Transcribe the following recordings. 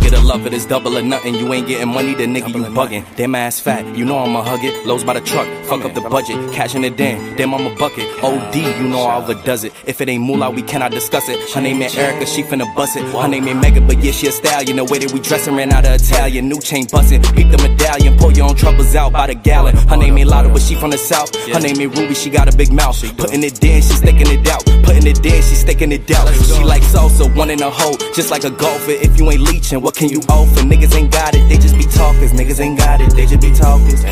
Like it or love it, it's double or nothing. You ain't getting money, the nigga you bugging. Damn ass fat, you know I'ma hug it. Lows by the truck, fuck up the budget. Cashing it in, damn I'm a bucket. OD, you know I overdoes it. If it ain't moolah, we cannot discuss it. Her name ain't Erica, she finna bust it. Her name ain't Mega, but yeah, she a stallion. The way that we dressin' ran out of Italian. New chain bustin', peep the medallion. Pull your own troubles out by the gallon. Her name ain't Lotta, but she from the south. Her name ain't Ruby, she got a big mouth. Putting it in, she sticking it out. Putting it in, she sticking it out. She like salsa, one in a hole, just like a golfer. If you ain't leeching, what can you offer? Niggas ain't got it, they just be talkers. Niggas ain't got it, they just be talkers.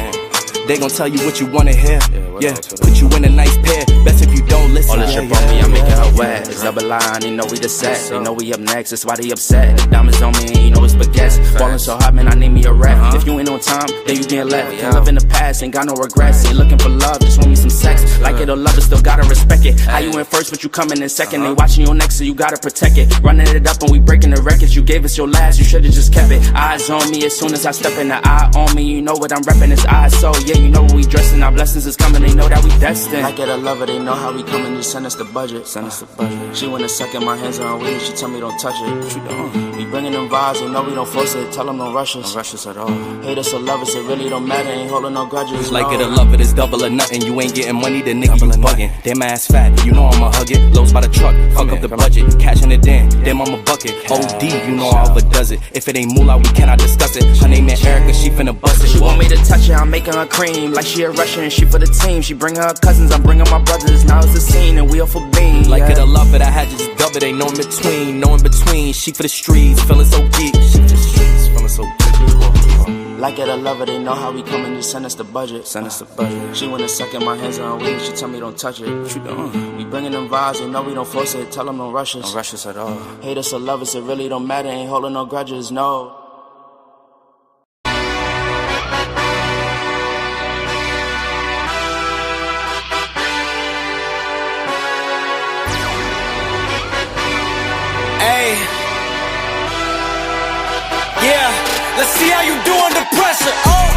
They gon' tell you what you wanna hear. Yeah, put you in a nice pair. Best if you don't listen. All this shit on me, I'm making her wet. It's double line, they know we the set. They know we up next, that's why they upset. The diamonds on me, and you know it's baguettes. Ballin' so hot, man, I need me a rap. If you ain't on time, then you get left. Can't live in the past, ain't got no regrets. Ain't looking for love, just want me some sex. Like it or love it, still gotta respect it. How you in first, but you coming in second. They watching your next, so you gotta protect it. Running it up and we breaking the records. You gave us your last, you should've just kept it. Eyes on me as soon as I step in. The eye on me, you know what I'm reppin'. It's eyes, so yeah, you know what we dressing. Our blessings is coming, they know that we destined. Like it or love it, they know how we coming. Just send us the budget. Send us the budget. She wanna suck in my hands on weed. She tell me don't touch it. What you doing? We bringing them vibes, they know we don't force it. Tell them don't rush us. Don't rush us at all. Hate us or love us, it really don't matter. Ain't holding no grudges. Like it or love it, it's double or nothing. You ain't getting money, the nigga you bugging. Damn ass fat, you know I'ma hug it. Lows by the truck, fuck up the budget. Cashing it in, damn I'm a bucket. OD, you know I overdoes it. If it ain't moolah, we cannot discuss it. Her name ain't Erica, she finna bust it. She want me to touch it, I'm making her cream. Like she a Russian, she for the team. She bring her cousins, I'm bringing my brothers. Now it's a scene and we all for being. Like it or love it, I had to just dub it. Ain't no in between, no in between. She for the streets, feeling so geek. She for the streets, feeling so geek. Like it or love it, they know how we coming. Just send us the budget. Send us the budget. She wanna suck in my hands on weed. She tell me don't touch it. What you doing? We bringing them vibes, they know we don't force it. Tell them don't rush us. Don't rush us at all. Hate us or love us, it really don't matter. Ain't holding no grudges, no. Yeah, let's see how you do under pressure. Oh,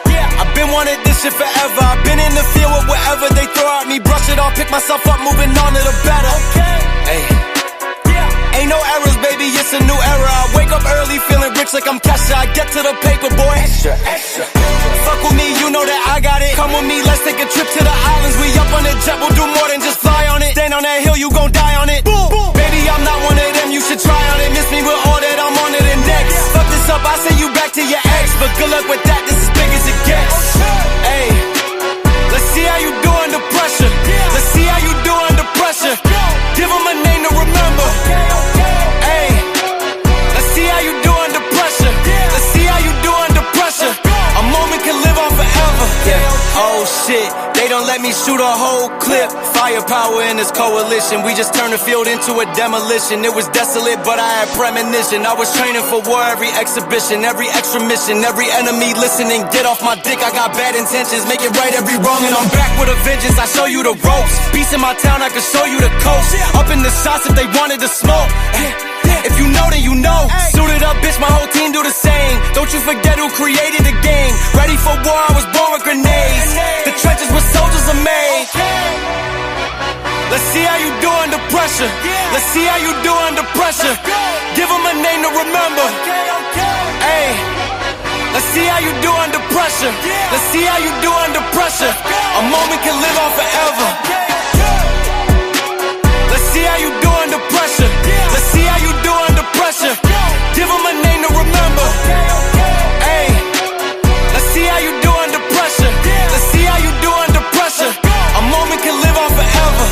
yeah, I've been wanting this shit forever. I've been in the field with whatever they throw at me. Brush it off, pick myself up, moving on to the better. Hey, yeah, ain't no errors, baby, it's a new era. I wake up early, feeling rich like I'm Kesha. I get to the paper, boy. Extra, extra. Fuck with me, you know that I got it. Come with me, let's take a trip to the islands. We up on the jet, we'll do more than just fly on it. Stand on that hill, you gon' die on it. Boom, boom. Baby, I'm not one of them, you should try on it. Miss me with all that, I'm on it and next. Fuck this up, I send you back to your ex. But good luck with that, this is big as it gets. Hey, let's see how you do under pressure. Let's see how you do under pressure. Give them a name to remember. Hey, let's see how you do under pressure. Let's see how you do under pressure. A moment can live on forever. Yeah, oh shit, they don't let me shoot a whole clip. Firepower in this coalition. We just turned the field into a demolition. It was desolate, but I had premonition. I was training for war, every exhibition, every extra mission, every enemy listening. Get off my dick, I got bad intentions. Make it right every wrong, and I'm back with a vengeance. I show you the ropes. Peace in my town, I can show you the coast. Up in the shots if they wanted to smoke. If you know, then you know. Suited up, bitch, my whole team do the same. Don't you forget who created the game. Ready for war, I was born with grenades. The trenches where soldiers are made. Let's see how you do under pressure. Let's see how you do under pressure. Give them a name to remember. Hey, let's see how you do under pressure. Let's see how you do under pressure. A moment can live on forever. Let's see how you do under pressure. Let's see how you do under pressure. Give them a name to remember. Hey, let's see how you do under pressure. Let's see how you do under pressure. A moment can live on forever.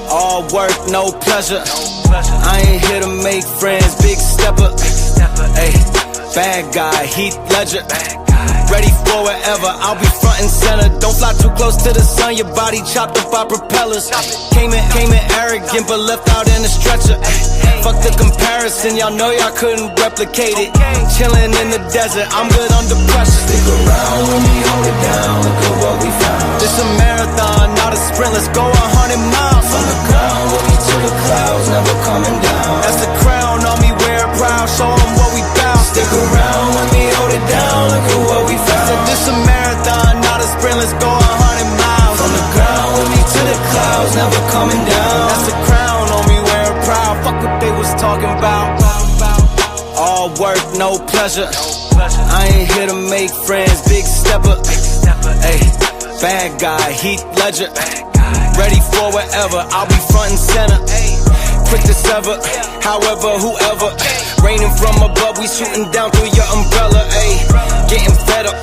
All work, no pleasure. I ain't here to make friends, big stepper. Ay, Bad guy, Heath Ledger. Ready for whatever, I'll be front and center. Don't fly too close to the sun, your body chopped up by propellers. Came in arrogant, but left out in a stretcher. Fuck the comparison, y'all know y'all couldn't replicate it. Chillin' in the desert, I'm good under pressure. Stick around when we hold it down, look at what we found. This a marathon, not a sprint, let's go 100 miles. From the ground, we'll be to the clouds, never coming down. That's the crown on me, wear it proud, show 'em what we bout. Stick around when we hold it down, look at what we found. Said this a marathon, not a sprint, let's go 100 miles. From the ground, we'll be to the clouds, never coming down. That's the crown on me, wear it proud, fuck what they was talking about. All work, no pleasure. I ain't here to make friends, big stepper. Ay, bad guy, Heath Ledger. Ready for whatever, I'll be front and center. Quick to sever, however, whoever. Raining from above, we shooting down through your umbrella. Ay, getting fed up,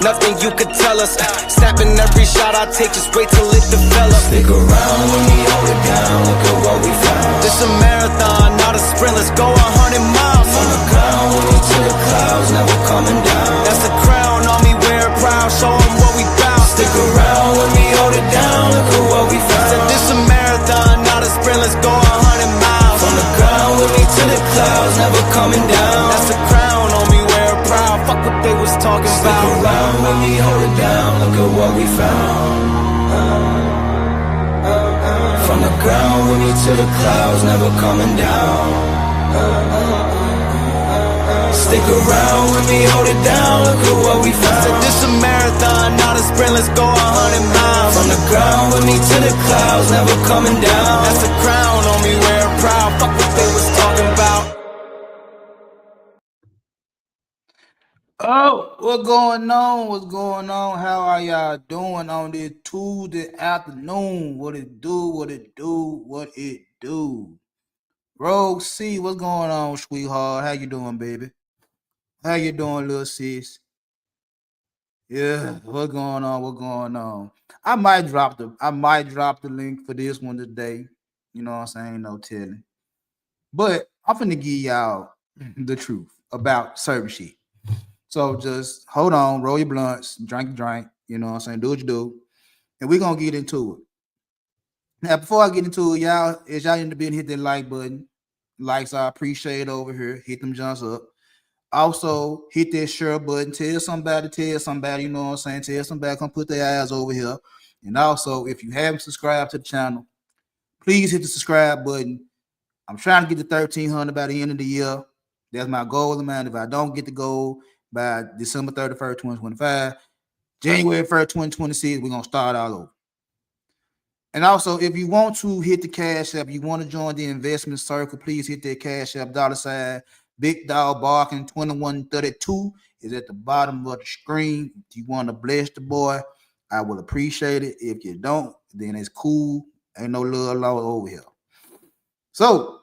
nothing you could tell us. Snapping every shot I take, just wait till it develops. Stick around when we hold it down, look at what we found. This a marathon, not a sprint, let's go 100 miles. From the ground, we'll be to the clouds, never coming down. That's the crown on me, wear it proud, show 'em what we bout. Stick around when we hold it down, look at what we found. Said this a marathon, not a sprint, let's go 100 miles. From the ground, we'll be to the clouds, never coming down. That's the crown on me, wear it proud, fuck what they was talking Stick about. around when we hold it down, look at what we found. From the ground, we'll be to the clouds, never coming down. Stick around when we hold it down, look at what we found. Said this a marathon, not a sprint, let's go 100 miles. From the ground, we'll be to the clouds, never coming down. That's the crown on me, wear it proud, fuck what they was talking about. Oh, what's going on? What's going on? How are y'all doing on this Tuesday afternoon? What it do? What it do? What it do? Rogue C, what's going on, sweetheart? How you doing, baby? How you doing, little sis? Yeah, what's going on? What's going on? I might drop the link for this one today. You know what I'm saying? No telling. But I'm finna give y'all the truth about certain shit. So just hold on, roll your blunts, drink your drink, you know what I'm saying? Do what you do. And we're gonna get into it. Now, before I get into it, y'all, as y'all in the building, hit that like button. Likes I appreciate over here. Hit them jumps up. Also, hit that share button. Tell somebody, you know what I'm saying? Tell somebody, come put their eyes over here. And also, if you haven't subscribed to the channel, please hit the subscribe button. I'm trying to get to 1,300 by the end of the year. That's my goal, man. If I don't get the goal by December 31st, 2025, January 1st, 2026, we're going to start all over. And also, if you want to hit the Cash App, you want to join the investment circle, please hit that Cash App, $ Big Dog Barking 2132 is at the bottom of the screen. If you want to bless the boy, I will appreciate it. If you don't, then it's cool. Ain't no little law over here. So,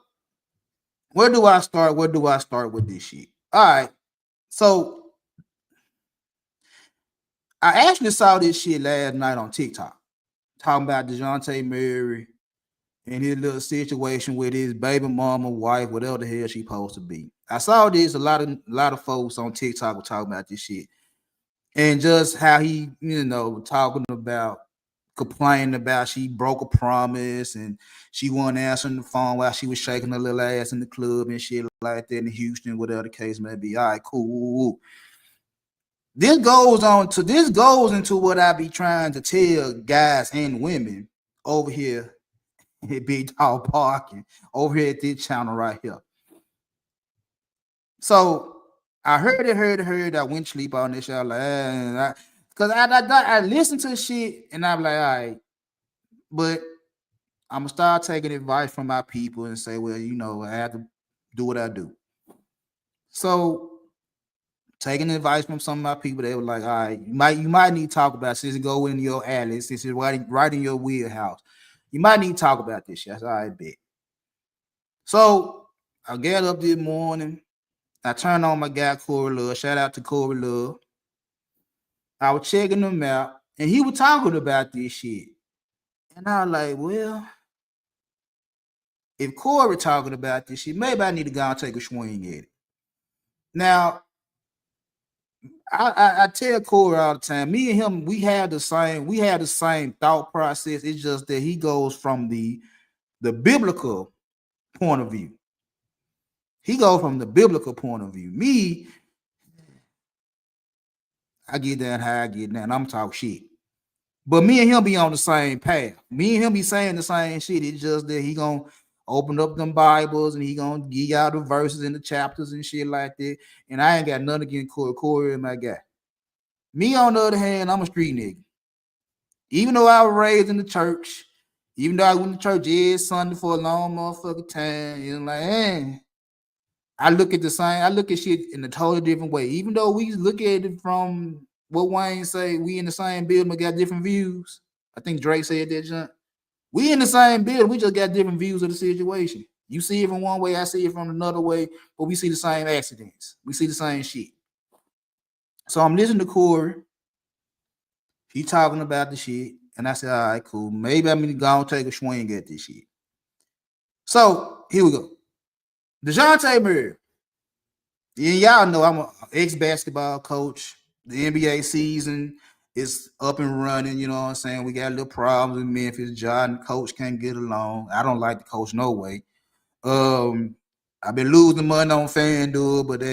where do I start? Where do I start with this shit? All right. So, I actually saw this shit last night on TikTok, talking about Dejounte Murray and his little situation with his baby mama, wife, whatever the hell she supposed to be. I saw this, a lot of folks on TikTok were talking about this shit. And just how he, you know, talking about, complaining about she broke a promise and she wasn't answering the phone while she was shaking her little ass in the club and shit like that in Houston, whatever the case may be. All right, cool. This goes into what I be trying to tell guys and women over here at Big Dog Parking, over here at this channel right here. So I heard it. I went to sleep on this shit. Because I listened to shit and I'm like, all right, but I'm gonna start taking advice from my people and say, well, you know, I have to do what I do. So taking advice from some of my people, they were like, all right, you might need to talk about since it go in your alley, since it's right in your wheelhouse. You might need to talk about this shit. That's all right, bet. So I got up this morning. I turned on my guy Corey Love. Shout out to Corey Love. I was checking him out, and he was talking about this shit. And I was like, well, if Corey talking about this shit, maybe I need to go and take a swing at it. Now, I tell Corey all the time. Me and him, we have the same thought process. It's just that he goes from the biblical point of view. He goes from the biblical point of view. Me, I get down how I get down. I'm talk shit. But me and him be on the same path. Me and him be saying the same shit. It's just that he gonna open up them Bibles and he gonna give out the verses and the chapters and shit like that. And I ain't got nothing against Corey. Corey is my guy. Me, on the other hand, I'm a street nigga. Even though I was raised in the church, even though I went to church every Sunday for a long motherfucking time, you know, like, I look at shit in a totally different way. Even though we look at it from what Wayne say, we in the same building, but got different views. I think Drake said that, John. We in the same building, we just got different views of the situation. You see it from one way, I see it from another way, but we see the same accidents. We see the same shit. So I'm listening to Corey. He talking about the shit, and I said, all right, cool. Maybe I'm gonna go and take a swing at this shit. So here we go. Dejounte Murray. Yeah, y'all know I'm an ex-basketball coach. The NBA season is up and running. You know what I'm saying? We got a little problems in Memphis. John and coach can't get along. I don't like the coach no way. I've been losing money on FanDuel, but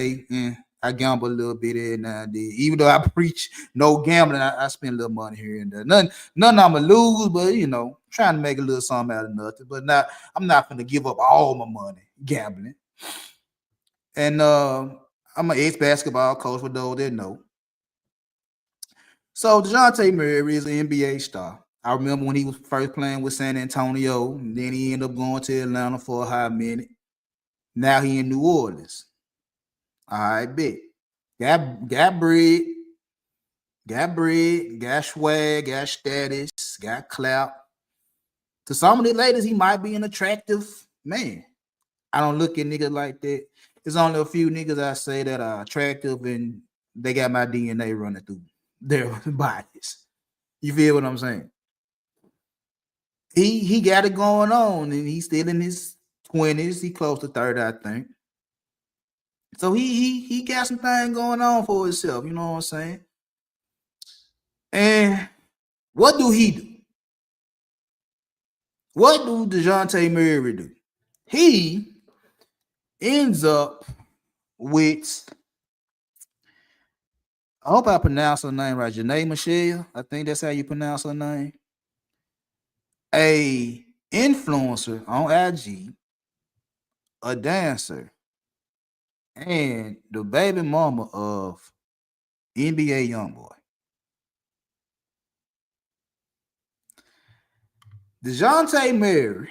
I gamble a little bit every now and then. Even though I preach no gambling, I spend a little money here and there. None I'm gonna lose, but trying to make a little something out of nothing. But I'm not gonna give up all my money gambling. And I'm an ex-basketball coach for those that know. So Dejounte Murray is an NBA star. I remember when he was first playing with San Antonio, and then he ended up going to Atlanta for a hot minute. Now he in New Orleans. All right, bet. Got bread, got swag, got status, got clout. To some of the ladies, he might be an attractive man. I don't look at niggas like that. There's only a few niggas I say that are attractive and they got my DNA running through their bodies. You feel what I'm saying? He got it going on, and he's still in his 20s. He close to 30, I think. So he got some thing going on for himself. You know what I'm saying? And what do he do? What do Dejounte Murray do? He ends up with, I hope I pronounce her name right, Janae Michelle. I think that's how you pronounce her name. A influencer on IG, a dancer, and the baby mama of NBA YoungBoy. Dejounte Murray,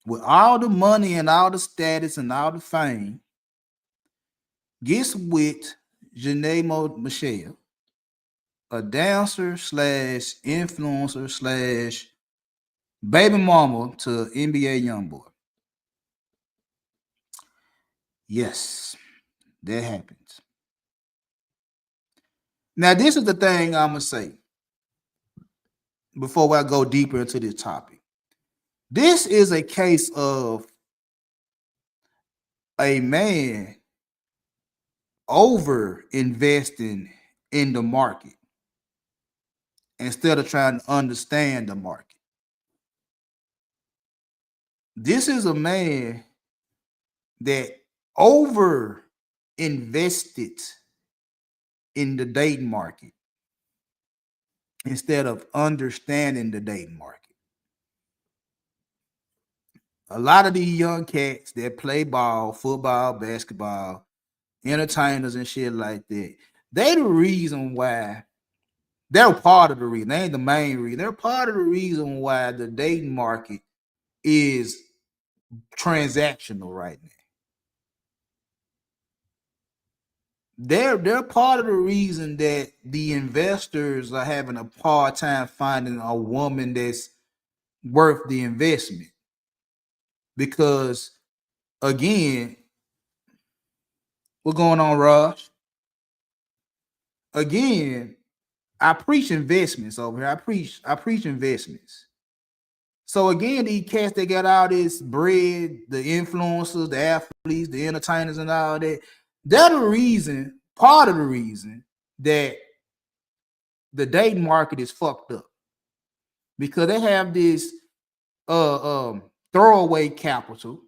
with all the money and all the status and all the fame, gets with Janae Michelle, a dancer slash influencer slash baby mama to NBA YoungBoy. Yes, that happens. Now, this is the thing I'm going to say before I go deeper into this topic. This is a case of a man over investing in the market instead of trying to understand the market. This is a man that over invested in the dating market instead of understanding the dating market. A lot of these young cats that play ball, football, basketball, entertainers and shit like that, they the reason why, they're part of the reason, they ain't the main reason, they're part of the reason why the dating market is transactional right now. They're part of the reason that the investors are having a hard time finding a woman that's worth the investment. Because again, what's going on, Raj? Again, I preach investments over here. I preach investments. So again, these cats that got all this bread, the influencers, the athletes, the entertainers, and all that, they're the reason part of the reason that the dating market is fucked up, because they have this throwaway capital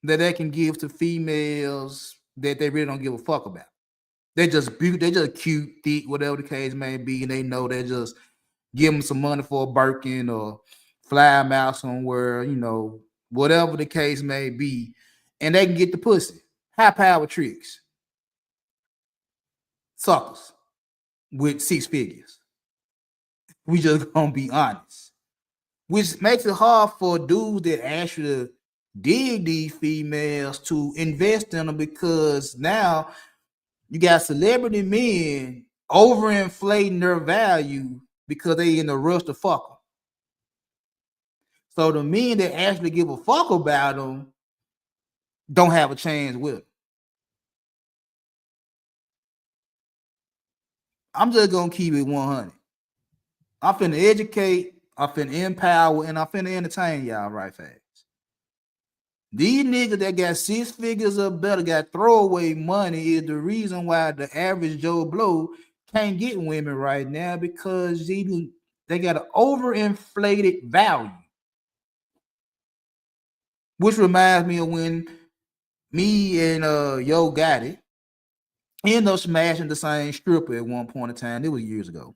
that they can give to females that they really don't give a fuck about. They just cute, thick, whatever the case may be, and they know they just give them some money for a Birkin or fly them out somewhere, you know, whatever the case may be, and they can get the pussy. High power tricks. Suckers with 6 figures. We just gonna be honest. Which makes it hard for dudes that actually dig these females to invest in them, because now you got celebrity men overinflating their value because they in a rush to fuck them. So the men that actually give a fuck about them don't have a chance with them. I'm just gonna keep it 100. I'm finna educate, I'm finna empower, and I'm finna entertain y'all right fast. These niggas that got 6 figures or better, got throwaway money, is the reason why the average Joe Blow can't get women right now, because they got an overinflated value. Which reminds me of when me and Yo Gotti ended up smashing the same stripper at one point in time. It was years ago.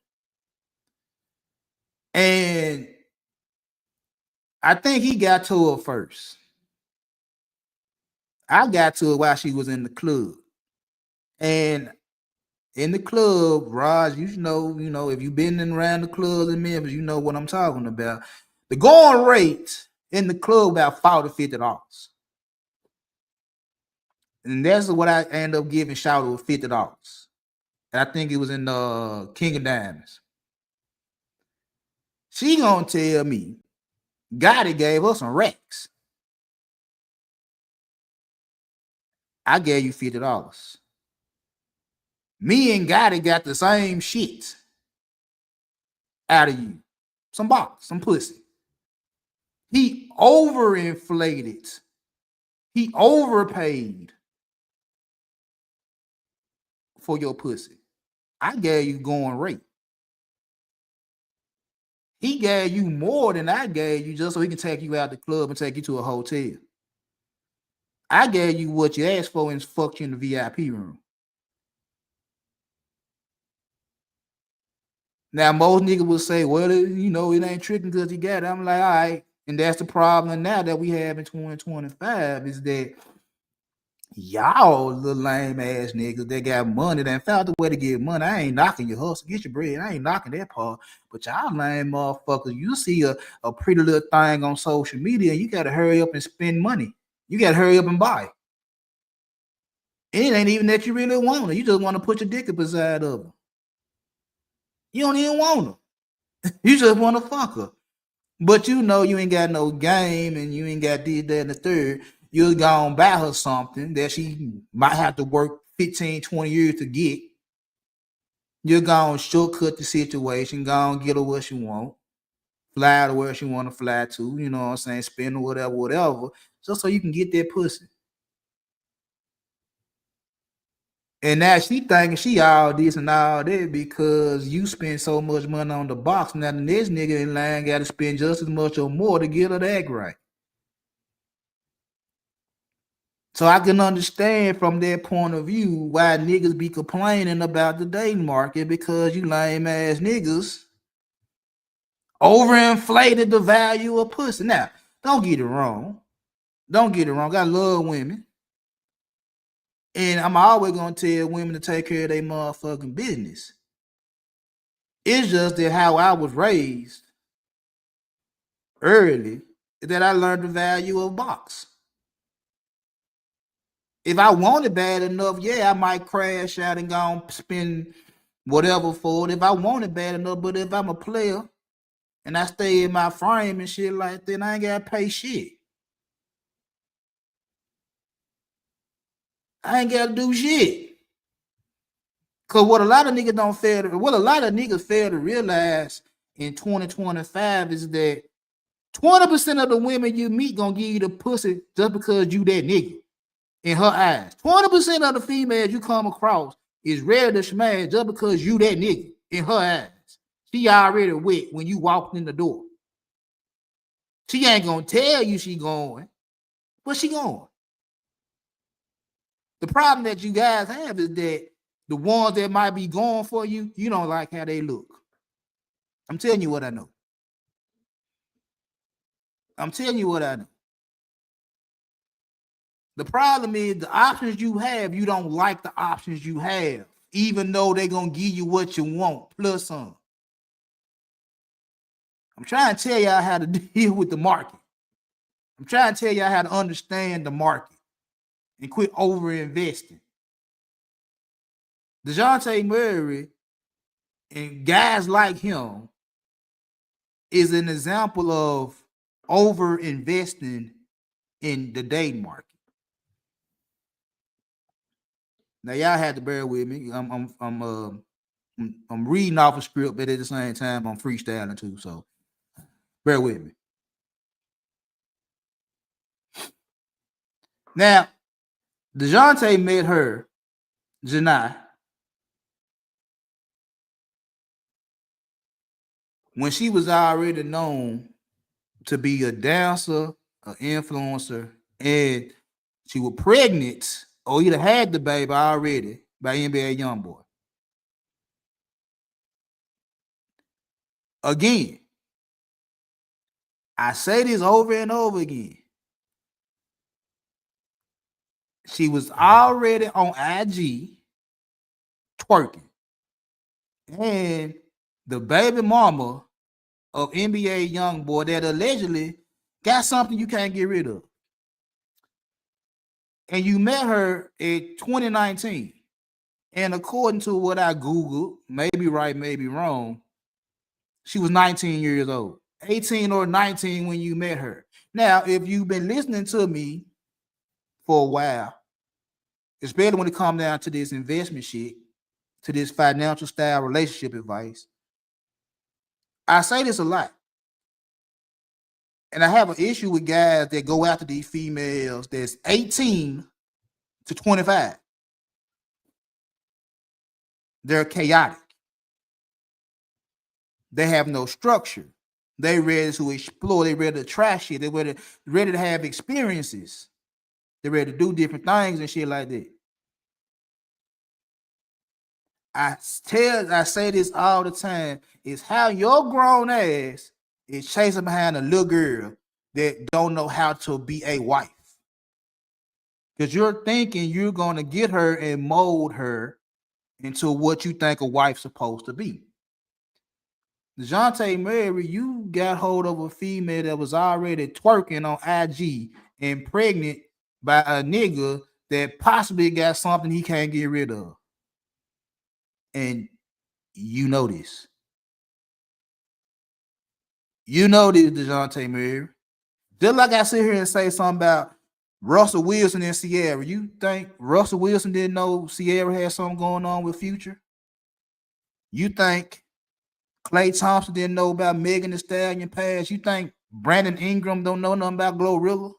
And I think he got to her first. I got to her while she was in the club. And in the club, Raj, you know, if you've been around the clubs in Memphis, you know what I'm talking about. The going rate in the club about $40-$50. And that's what I end up giving Shout with $50. And I think it was in King of Diamonds. She gonna tell me Gotti gave her some racks. I gave you $50. Me and Gotti got the same shit out of you. Some box, some pussy. He overinflated. He overpaid for your pussy. I gave you going rate. He gave you more than I gave you just so he can take you out the club and take you to a hotel. I gave you what you asked for and fucked you in the VIP room. Now, most niggas will say, well, you know, it ain't tricking because he got it. I'm like, all right. And that's the problem now that we have in 2025 is that y'all little lame ass niggas that got money that found a way to get money. I ain't knocking your hustle, get your bread. I ain't knocking that part. But y'all lame motherfuckers, you see a pretty little thing on social media and you got to hurry up and spend money. You got to hurry up and buy. It ain't even that you really want it. You just want to put your dick up beside of her. You don't even want her. You just want to fuck her. But you know you ain't got no game and you ain't got this, that, and the third. You're going to buy her something that she might have to work 15, 20 years to get. You're going to shortcut the situation, go and get her what she want, fly to where she want to fly to, you know what I'm saying, spend whatever, just so you can get that pussy. And now she thinking she all this and all that because you spend so much money on the box. Now the next nigga in line got to spend just as much or more to get her to act right. So I can understand from that point of view why niggas be complaining about the dating market, because you lame ass niggas overinflated the value of pussy. Now, don't get it wrong. Don't get it wrong. I love women. And I'm always going to tell women to take care of their motherfucking business. It's just that how I was raised early, that I learned the value of box. If I want it bad enough, yeah, I might crash out and go and spend whatever for it. If I want it bad enough, but if I'm a player and I stay in my frame and shit like that, I ain't got to pay shit. I ain't got to do shit. Because what a lot of niggas fail to realize in 2025 is that 20% of the women you meet gonna give you the pussy just because you that nigga in her eyes. 20% of the females you come across is ready to smash just because you that nigga in her eyes. She already wet when you walked in the door. She ain't gonna tell you she going, but she going. The problem that you guys have is that the ones that might be going for you, you don't like how they look. I'm telling you what I know. I'm telling you what I know. The problem is the options you have, you don't like the options you have, even though they're going to give you what you want, plus some. I'm trying to tell y'all how to deal with the market. I'm trying to tell y'all how to understand the market and quit over-investing. Dejounte Murray and guys like him is an example of over-investing in the dating market. Now y'all had to bear with me. I'm reading off a script, but at the same time I'm freestyling too. So bear with me. Now, Dejounte met her, Janai, when she was already known to be a dancer, an influencer, and she was pregnant or either had the baby already by NBA Youngboy. Again, I say this over and over again. She was already on IG twerking. And the baby mama of NBA Youngboy that allegedly got something you can't get rid of. And you met her in 2019. And according to what I Googled, maybe right, maybe wrong, she was 19 years old. 18 or 19 when you met her. Now, if you've been listening to me for a while, especially when it comes down to this investment shit, to this financial style relationship advice, I say this a lot. And I have an issue with guys that go after these females that's 18 to 25. They're chaotic. They have no structure. They ready to explore. They ready to try shit. They ready to have experiences. They're ready to do different things and shit like that. I say this all the time, is how your grown ass is chasing behind a little girl that don't know how to be a wife. Because you're thinking you're going to get her and mold her into what you think a wife's supposed to be. Dejounte Murray, you got hold of a female that was already twerking on IG and pregnant by a nigga that possibly got something he can't get rid of. And you know this. You know this, Dejounte Murray. Just like I sit here and say something about Russell Wilson and Sierra. You think Russell Wilson didn't know Sierra had something going on with Future? You think Klay Thompson didn't know about Megan Thee Stallion past? You think Brandon Ingram don't know nothing about Glorilla?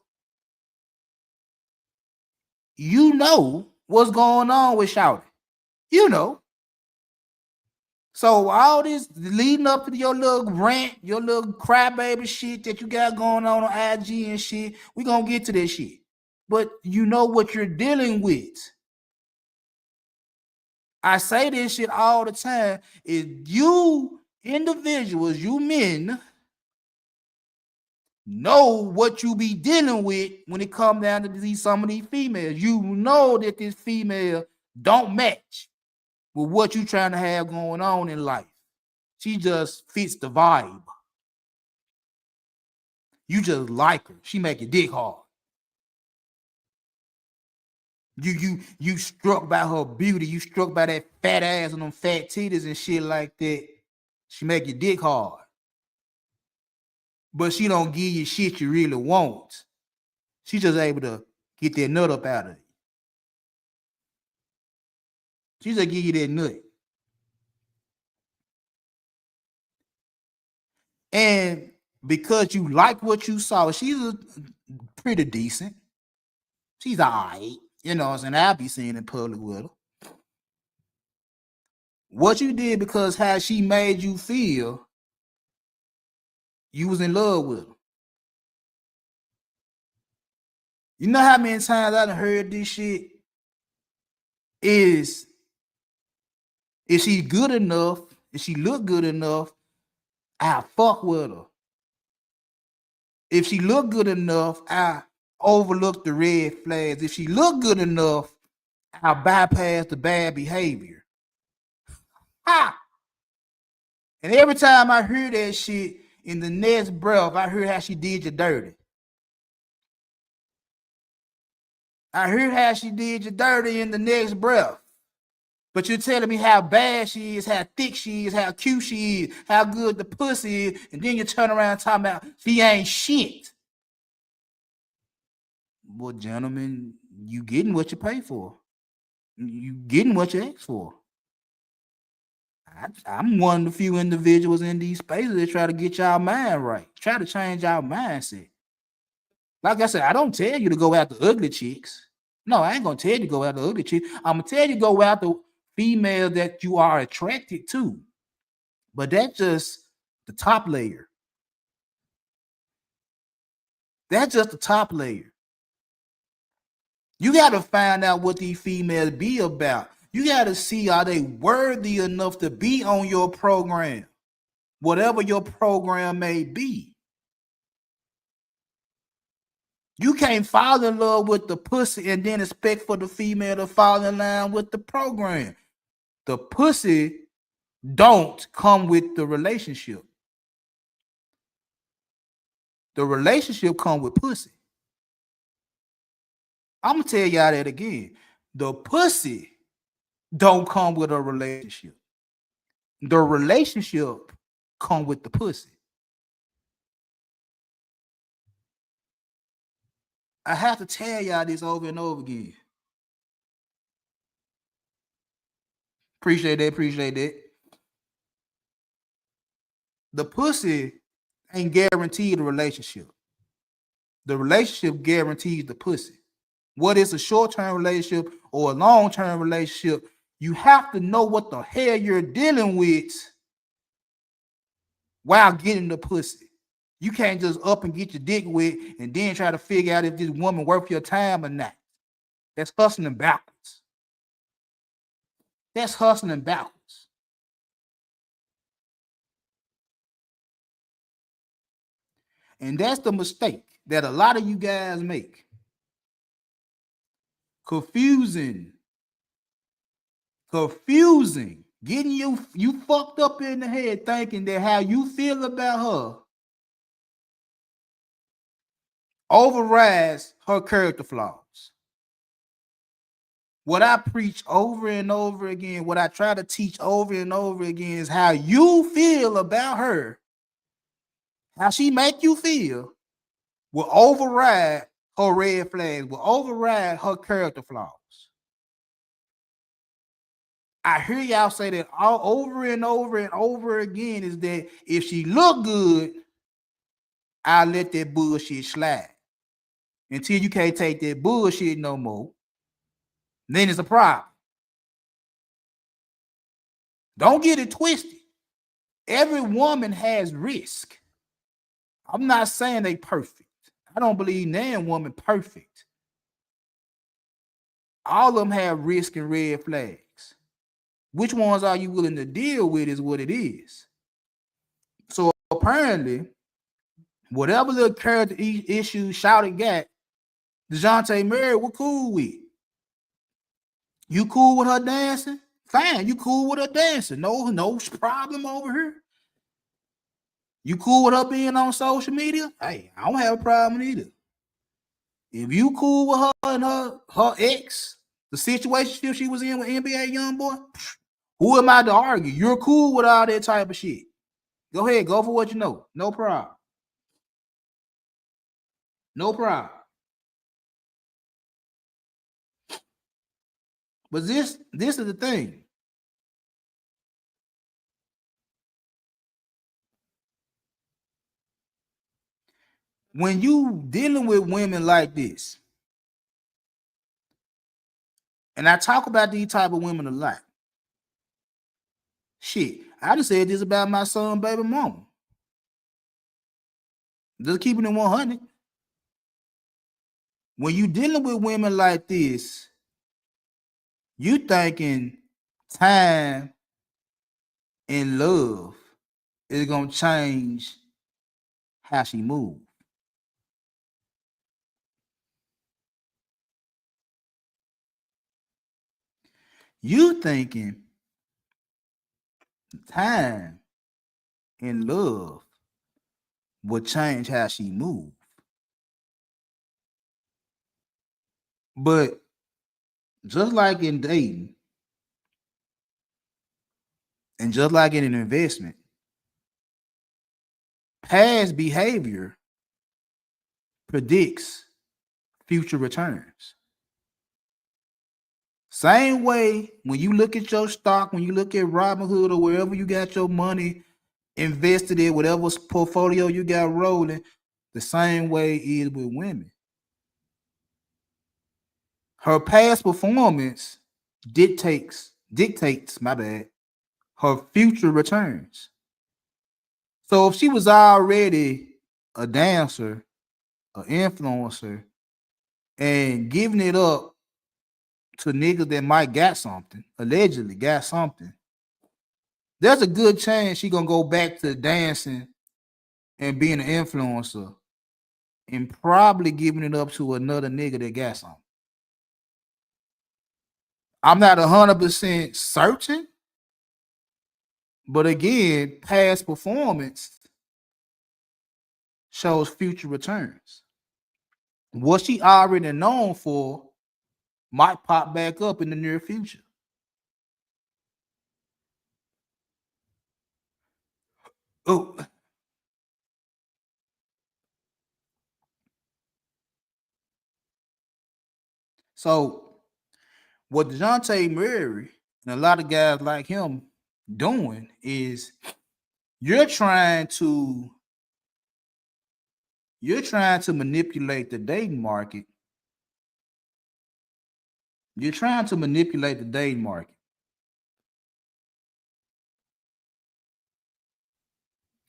You know what's going on with Shouty. You know. So all this leading up to your little rant, your little crybaby shit that you got going on IG and shit, we gonna get to this shit. But you know what you're dealing with. I say this shit all the time. Is you individuals, you men, know what you be dealing with when it comes down to some of these females. You know that this female don't match with what you trying to have going on in life. She just fits the vibe. You just like her. She make your dick hard. You struck by her beauty. You struck by that fat ass and them fat titties and shit like that. She make your dick hard. But she don't give you shit you really want. She just able to get that nut up out of you. She just give you that nut. And because you like what you saw, she's pretty decent. She's all right. You know what I'm saying? I'll be seeing in public with her. What you did because how she made you feel, you was in love with her. You know how many times I done heard this shit? Is if she good enough, if she look good enough, I fuck with her. If she look good enough, I overlook the red flags. If she look good enough, I'll bypass the bad behavior. Ha! And every time I hear that shit, in the next breath, I hear how she did you dirty. I hear how she did you dirty in the next breath. But you're telling me how bad she is, how thick she is, how cute she is, how good the pussy is, and then you turn around talking about she ain't shit. Well, gentlemen, you getting what you pay for. You getting what you ask for. I'm one of the few individuals in these spaces that try to get y'all mind right, try to change y'all mindset. Like I said, I don't tell you to go after ugly chicks. No, I ain't gonna tell you to go after ugly chicks. I'm gonna tell you to go after females that you are attracted to. But that's just the top layer. That's just the top layer. You got to find out what these females be about. You got to see, are they worthy enough to be on your program? Whatever your program may be. You can't fall in love with the pussy and then expect for the female to fall in line with the program. The pussy don't come with the relationship. The relationship come with pussy. I'm going to tell y'all that again. The pussy don't come with a relationship. The relationship come with the pussy. I have to tell y'all this over and over again. Appreciate that. The pussy ain't guaranteed a relationship. The relationship guarantees the pussy. What is a short-term relationship or a long-term relationship? You have to know what the hell you're dealing with while getting the pussy. You can't just up and get your dick wet and then try to figure out if this woman worth your time or not. That's hustling backwards. That's hustling backwards. And that's the mistake that a lot of you guys make. Confusing. Getting you fucked up in the head thinking that how you feel about her overrides her character flaws. What I preach over and over again, what I try to teach over and over again is how you feel about her, how she make you feel, will override her red flags, will override her character flaws. I hear y'all say that all over and over and over again is that if she look good, I'll let that bullshit slide. Until you can't take that bullshit no more, then it's a problem. Don't get it twisted. Every woman has risk. I'm not saying they perfect. I don't believe nan woman perfect. All of them have risk and red flags. Which ones are you willing to deal with is what it is. So apparently, whatever little character issue Shouty got, Dejounte Murray, we're cool with. You cool with her dancing? Fine, you cool with her dancing. No problem over here. You cool with her being on social media? Hey, I don't have a problem either. If you cool with her and her ex, the situation she was in with NBA Youngboy, who am I to argue? You're cool with all that type of shit. Go ahead, go for what you know. No problem. No problem. But this is the thing. When you dealing with women like this, and I talk about these type of women a lot, Shit, I just said this about my son, baby mama. Just keeping it 100. When you dealing with women like this, you thinking time and love is gonna change how she move. You thinking time and love will change how she move. But just like in dating and just like in an investment, past behavior predicts future returns. Same way when you look at your stock, when you look at Robinhood or wherever you got your money invested in, whatever portfolio you got rolling, the same way is with women. Her past performance dictates my bad her future returns. So if she was already a dancer, an influencer, and giving it up to niggas that might got something, allegedly got something, there's a good chance she gonna go back to dancing and being an influencer and probably giving it up to another nigga that got something. I'm not 100% certain, but again, past performance shows future returns. What she already known for might pop back up in the near future. Oh, so what Dejounte Murray and a lot of guys like him doing is you're trying to manipulate the dating market. You're trying to manipulate the dating market.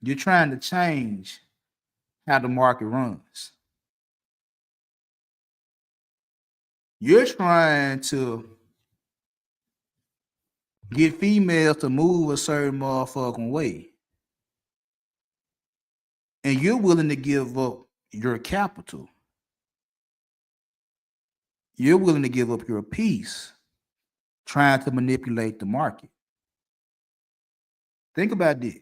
You're trying to change how the market runs. You're trying to get females to move a certain motherfucking way. And you're willing to give up your capital. You're willing to give up your peace trying to manipulate the market. Think about this.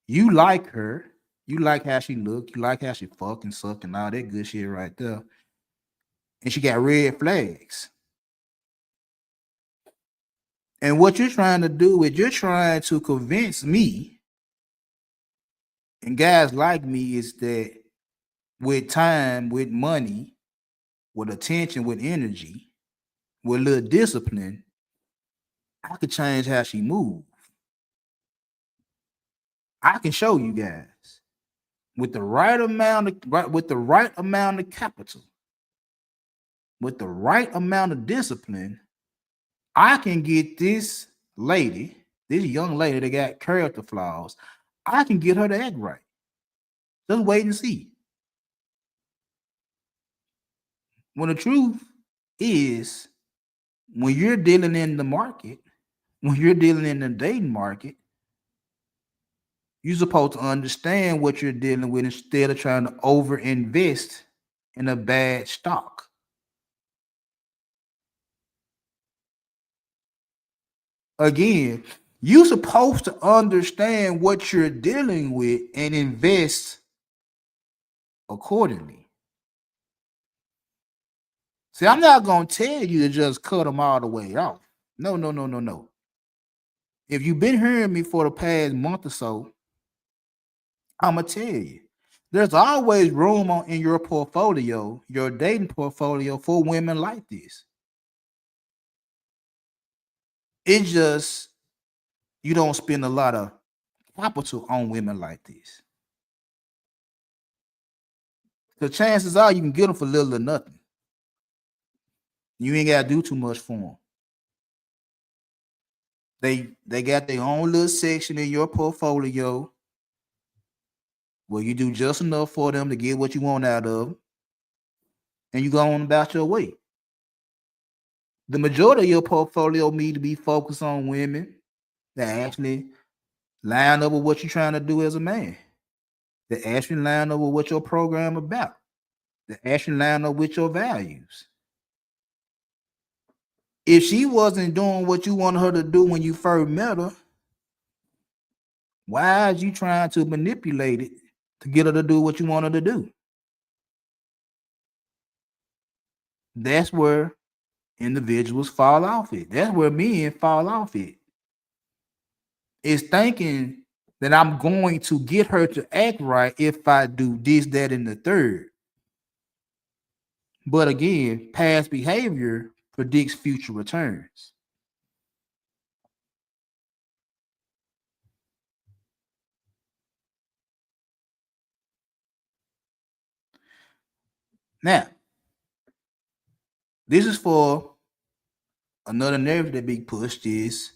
You like her. You like how she look. You like how she fucking suck and all that good shit right there. And she got red flags. And what you're trying to do is you're trying to convince me and guys like me is that with time, with money, with attention, with energy, with a little discipline, I could change how she moves. I can show you guys with the right amount of capital, with the right amount of discipline, I can get this lady, this young lady that got character flaws, I can get her to act right. Just wait and see. When the truth is, when you're dealing in the market, when you're dealing in the dating market, you're supposed to understand what you're dealing with instead of trying to overinvest in a bad stock. Again, you're supposed to understand what you're dealing with and invest accordingly. See, I'm not going to tell you to just cut them all the way off. No, no, no, no, no. If you've been hearing me for the past month or so, I'm going to tell you, there's always room in your portfolio, your dating portfolio for women like this. It's just you don't spend a lot of capital on women like this. The chances are you can get them for little or nothing. You ain't got to do too much for them. They got their own little section in your portfolio where you do just enough for them to get what you want out of them, and you go on about your way. The majority of your portfolio need to be focused on women that actually line up with what you're trying to do as a man. That actually line up with what your program about. That actually line up with your values. If she wasn't doing what you wanted her to do when you first met her, why is you trying to manipulate it to get her to do what you want her to do? That's where individuals fall off it. That's where men fall off it. It's thinking that I'm going to get her to act right if I do this, that, and the third. But again, past behavior predicts future returns. Now, this is for another narrative that be pushed is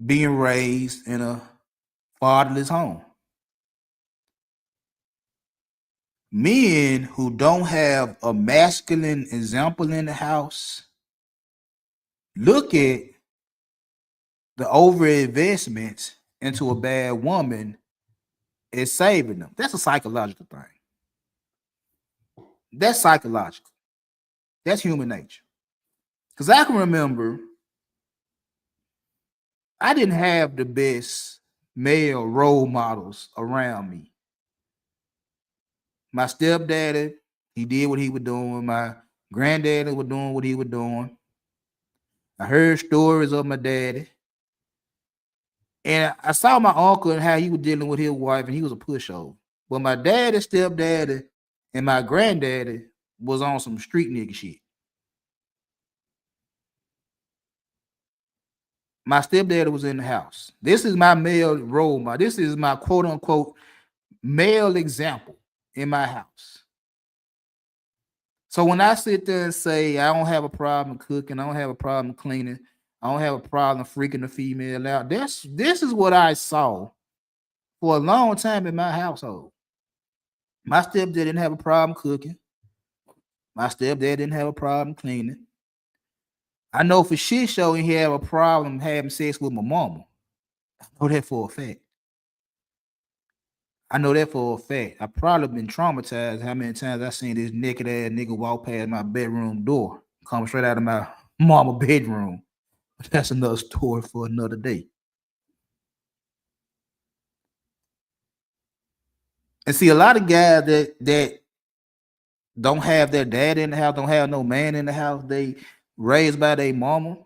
being raised in a fatherless home. Men who don't have a masculine example in the house look at the over investments into a bad woman as saving them. That's a psychological thing. That's psychological. That's human nature. Because I can remember I didn't have the best male role models around me. My stepdaddy, he did what he was doing. My granddaddy was doing what he was doing. I heard stories of my daddy. And I saw my uncle and how he was dealing with his wife, and he was a pushover. But my daddy, stepdaddy, and my granddaddy was on some street nigga shit. My stepdaddy was in the house. This is my male role model. This is my quote unquote male example in my house. So when I sit there and say I don't have a problem cooking, I don't have a problem cleaning, I don't have a problem freaking the female out, this is what I saw for a long time in my household. My stepdad didn't have a problem cooking. My stepdad didn't have a problem cleaning. I know for shit show he had a problem having sex with my mama. I know that for a fact. I probably been traumatized how many times I seen this naked ass nigga walk past my bedroom door, come straight out of my mama bedroom. But that's another story for another day. And see, a lot of guys that don't have their dad in the house, don't have no man in the house, they raised by their mama.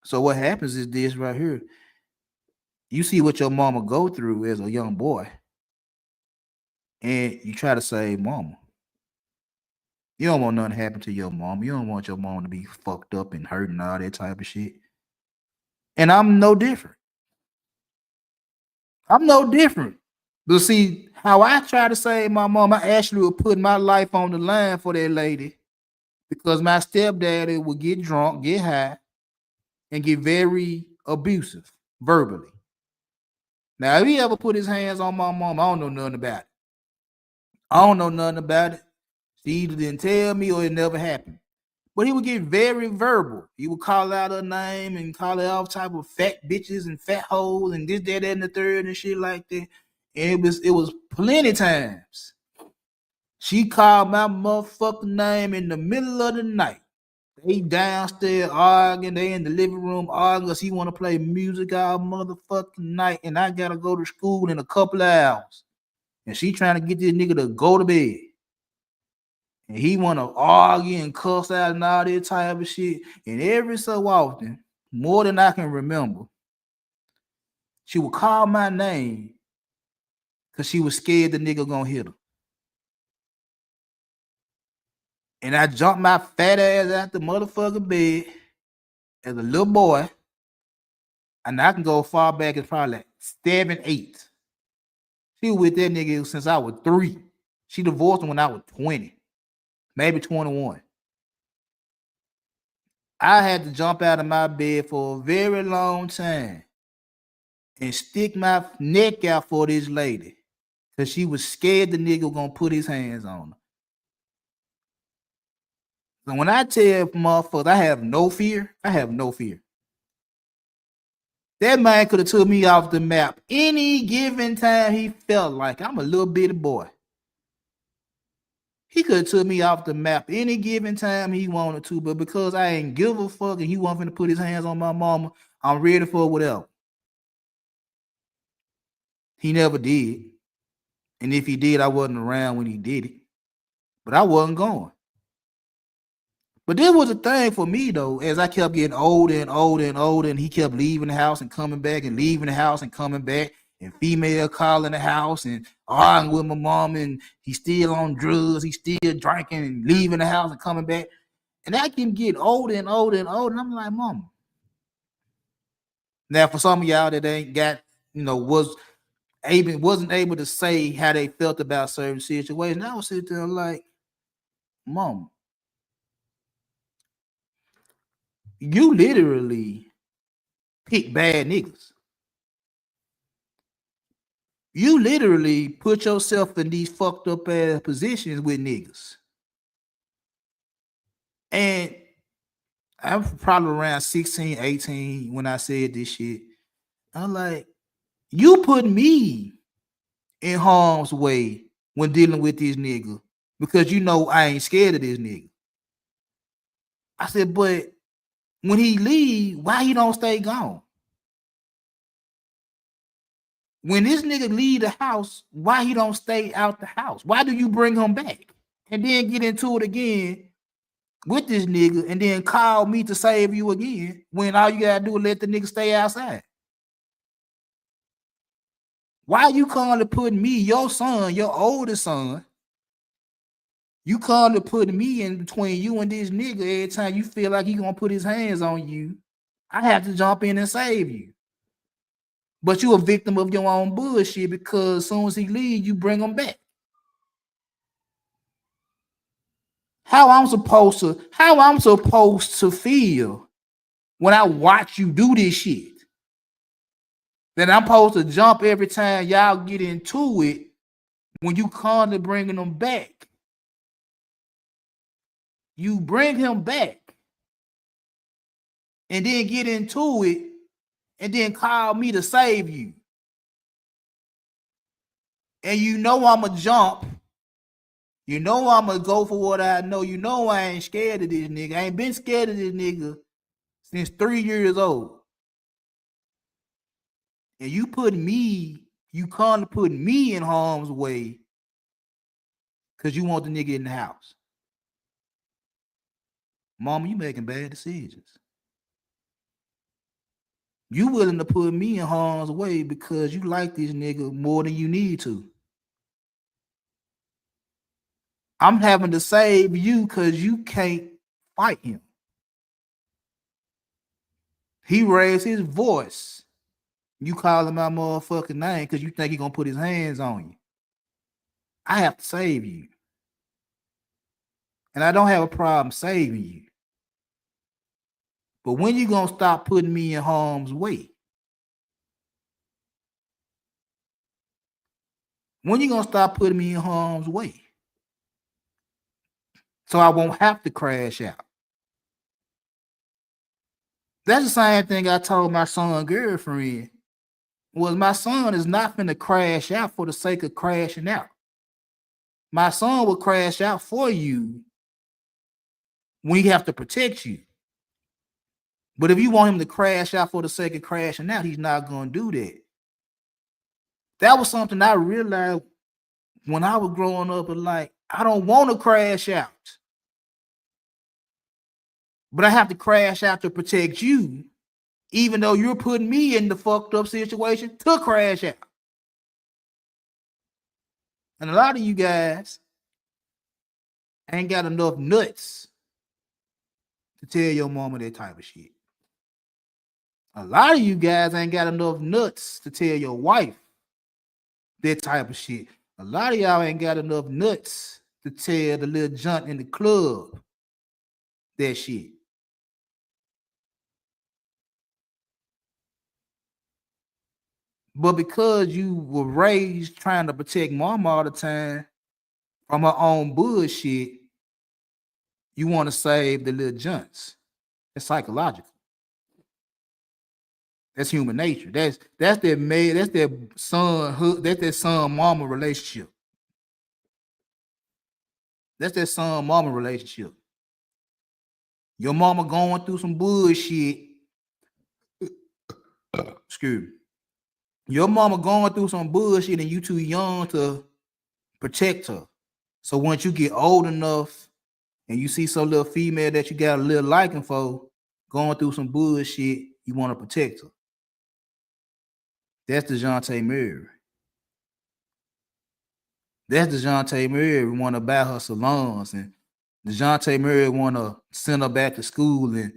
So what happens is this right here. You see what your mama go through as a young boy, and you try to save mama. You don't want nothing to happen to your mom. You don't want your mom to be fucked up and hurt and all that type of shit. And I'm no different. But see, how I try to save my mom, I actually would put my life on the line for that lady because my stepdaddy would get drunk, get high, and get very abusive verbally. Now, if he ever put his hands on my mom, I don't know nothing about it. She either didn't tell me or it never happened. But he would get very verbal. He would call out her name and call her all type of fat bitches and fat hoes and this, that, and the third and shit like that. And it was plenty times. She called my motherfucking name in the middle of the night. They downstairs arguing, they in the living room arguing because he want to play music all motherfucking night, and I gotta go to school in a couple of hours. And she trying to get this nigga to go to bed. And he want to argue and cuss out and all that type of shit. And every so often, more than I can remember, she would call my name because she was scared the nigga gonna hit her. And I jumped my fat ass out the motherfucking bed as a little boy. And I can go far back as probably like 7, 8. She was with that nigga since I was 3. She divorced him when I was 20. Maybe 21. I had to jump out of my bed for a very long time and stick my neck out for this lady because she was scared the nigga was gonna put his hands on her. So when I tell motherfuckers I have no fear, I have no fear. That man could have took me off the map any given time he felt like. I'm a little bitty boy. He could have took me off the map any given time he wanted to, but because I ain't give a fuck and he wasn't finna put his hands on my mama, I'm ready for whatever. He never did. And if he did, I wasn't around when he did it. But I wasn't going. But this was a thing for me, though, as I kept getting older and older and older, and he kept leaving the house and coming back and leaving the house and coming back, and female calling the house and arguing with my mom, and he's still on drugs, he's still drinking and leaving the house and coming back. And I can get older and older and older, and I'm like, Mama. Now, for some of y'all that ain't got, wasn't able to say how they felt about certain situations, I was sitting there like, Mom, you literally pick bad niggas. You literally put yourself in these fucked up ass positions with niggas. And I'm probably around 16, 18 when I said this shit. I'm like, you put me in harm's way when dealing with this nigga because you know I ain't scared of this nigga. I said, but when he leave, why he don't stay gone? When this nigga leave the house, why he don't stay out the house? Why do you bring him back and then get into it again with this nigga and then call me to save you again when all you gotta do is let the nigga stay outside? Why you calling to put me, your son, your oldest son, you calling to put me in between you and this nigga every time you feel like he gonna put his hands on you? I have to jump in and save you. But you a victim of your own bullshit because as soon as he leaves, you bring him back. How I'm supposed to feel when I watch you do this shit? That I'm supposed to jump every time y'all get into it when you constantly bringing them back. You bring him back and then get into it and then call me to save you. And you know I'ma jump. You know I'ma go for what I know. You know I ain't scared of this nigga. I ain't been scared of this nigga since 3 years old. And you can't put me in harm's way because you want the nigga in the house. Mama, you making bad decisions. You willing to put me in harm's way because you like this nigga more than you need to. I'm having to save you because you can't fight him. He raised his voice. You call him my motherfucking name because you think he gonna put his hands on you. I have to save you. And I don't have a problem saving you. But when you gonna stop putting me in harm's way? When you gonna stop putting me in harm's way? So I won't have to crash out. That's the same thing I told my son girlfriend. Was my son is not finna crash out for the sake of crashing out. My son will crash out for you when he have to protect you. But if you want him to crash out for the sake of crashing out, he's not gonna do that. That was something I realized when I was growing up, and like, I don't want to crash out. But I have to crash out to protect you, even though you're putting me in the fucked up situation to crash out. And a lot of you guys ain't got enough nuts to tell your mama that type of shit. A lot of you guys ain't got enough nuts to tell your wife that type of shit. A lot of y'all ain't got enough nuts to tell the little junt in the club that shit. But because you were raised trying to protect mama all the time from her own bullshit, you want to save the little junts. That's psychological. That's human nature. That's their mate. That's their son. That's their son mama relationship. That's their son mama relationship. Your mama going through some bullshit. Excuse me. Your mama going through some bullshit and you too young to protect her. So once you get old enough and you see some little female that you got a little liking for going through some bullshit, you want to protect her. That's Dejounte Murray. That's Dejounte Murray want to buy her salons, and Dejounte Murray want to send her back to school, and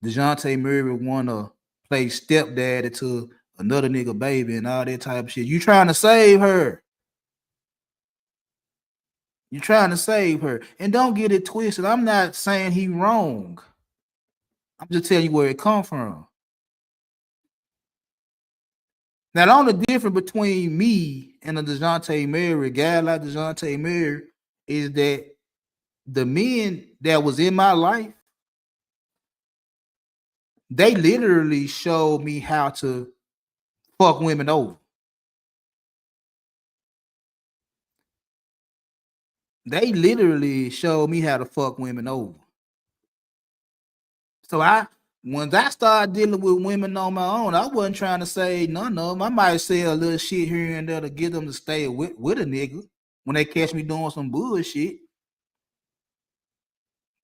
Dejounte Murray want to play stepdaddy to another nigga baby and all that type of shit. You trying to save her. You're trying to save her. And don't get it twisted. I'm not saying he wrong. I'm just telling you where it come from. Now, the only difference between me and a Dejounte Murray, a guy like Dejounte Murray, is that the men that was in my life, they literally showed me how to fuck women over. They literally showed me how to fuck women over. So once I started dealing with women on my own, I wasn't trying to say none of them. I might say a little shit here and there to get them to stay with a nigga when they catch me doing some bullshit.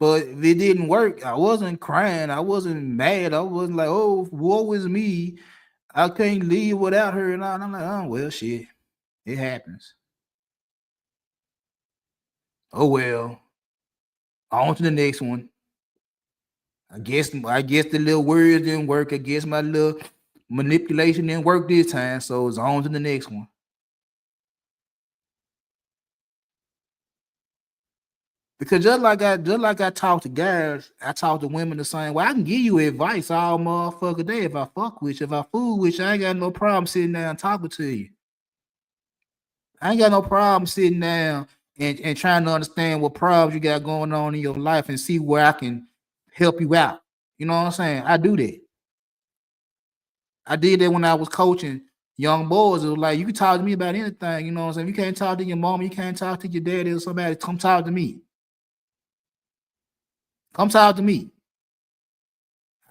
But if it didn't work, I wasn't crying. I wasn't mad. I wasn't like, oh, woe is me. I can't leave without her. And I'm like, oh, well, shit. It happens. Oh, well. On to the next one. I guess the little words didn't work. I guess my little manipulation didn't work this time. So it's on to the next one. Because just like I talk to guys, I talk to women the same way. I can give you advice all motherfucking day if I fuck with you. If I fool with you, I ain't got no problem sitting down talking to you. I ain't got no problem sitting down and trying to understand what problems you got going on in your life and see where I can help you out. You know what I'm saying? I do that. I did that when I was coaching young boys. It was like, you can talk to me about anything. You know what I'm saying? You can't talk to your mom. You can't talk to your daddy or somebody. Come talk to me. Come talk to me.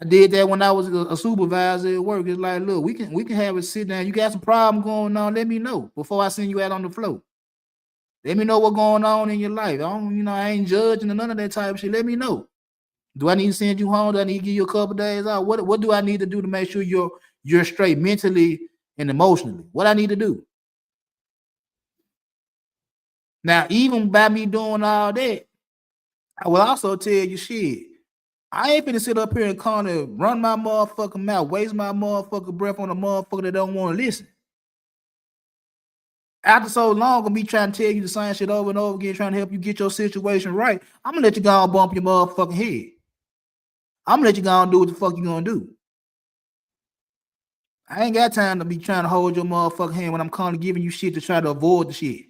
I did that when I was a supervisor at work. It's like, look, we can have a sit down. You got some problem going on, let me know before I send you out on the floor. Let me know what's going on in your life. I ain't judging or none of that type of shit. Let me know. Do I need to send you home? Do I need to give you a couple days out? What do I need to do to make sure you're straight mentally and emotionally? What I need to do? Now, even by me doing all that, I will also tell you shit. I ain't finna sit up here and kind of run my motherfucking mouth, waste my motherfucking breath on a motherfucker that don't want to listen. After so long of me trying to tell you the same shit over and over again, trying to help you get your situation right, I'm gonna let you go and bump your motherfucking head. I'm gonna let you go and do what the fuck you gonna do. I ain't got time to be trying to hold your motherfucking hand when I'm kind of giving you shit to try to avoid the shit.